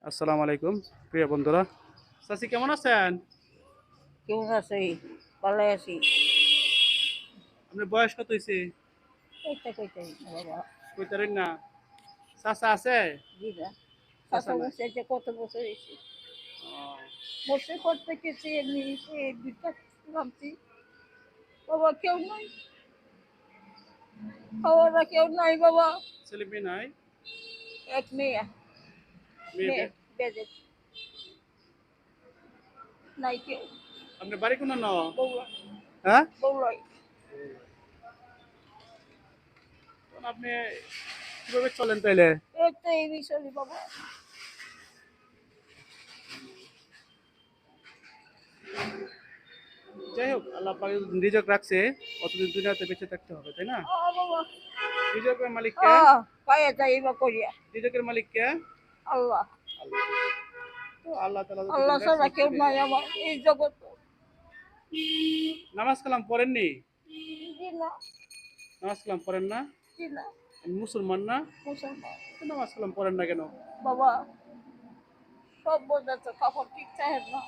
আসসালামু আলাইকুম প্রিয় বন্ধুরা। চাচি কেমন আছেন? কেমন আছে? ভালো আছি। আপনার বয়স কত হয়েছে? কইতে কইতে বাবা। কইতারেন না? চাচা আছে? জি না। চাচা চাচা নাই। বসে যে কত বছর হয়েছে। ও, বসে করতে গেছি এমনি দুইটা ভাবছি বাবা কেউ নাই, খাওয়ারা কেউ নাই বাবা। ছেলে মেয়ে নাই? এক মেয়ে, মেয়ে মেয়ে বেদে নাই কেউ। আপনার বাড়ি কোন ন? বৌলা হ্যাঁ, বৌলাই। তখন আপনি কিভাবে চলেন তাইলে? এই তো এই বিষয় বাবা। যাই হোক, আল্লাহ পাক রিজক রাখছে, কতদিন দুনিয়াতে বেঁচে থাকতে হবে, তাই না? বাবা রিজকের মালিক কে? পায়ে যাই বা করিয়া রিজকের মালিক কে? আল্লাহ। আল্লাহ। তো আল্লাহ তাআলা আল্লাহ যতদিন রাখছে ছাড়া কেউ ততদিন নাই রিজক। আমার এই জগৎ। নামাজ কালাম পড়েননি? জি না, নামাজ কালাম পড়েন না? জি না। আপনি মুসলমান না? মুসলমান তো নামাজ কালাম পড়েন না কেন? বাবা, সব বোঝাচ্ছে কাপড় ঠিক চায় না।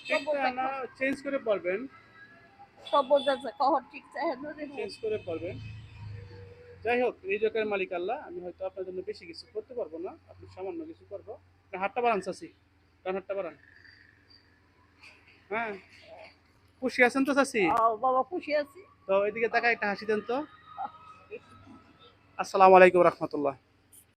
সব ঠিকটা না, চেঞ্জ করে পড়বেন। সব বোঝাচ্ছে কাপড় ঠিক চায় না রে চেঞ্জ করে পড়বেন। যাই হোক, রিজকের মালিক আল্লাহ। আমি হয়তো আপনার জন্য বেশি কিছু করতে পারবো না, আপনি সামান্য কিছু করবো। আপনি হাতটা বাড়ান চাচি, ডান হাতটা বাড়ান। হ্যাঁ, খুশি আছেন তো চাচি? বাবা খুশি আছি। তো এদিকে তাকায় একটা হাসি দেন তো। আসসালামু আলাইকুম রহমতুল্লাহ।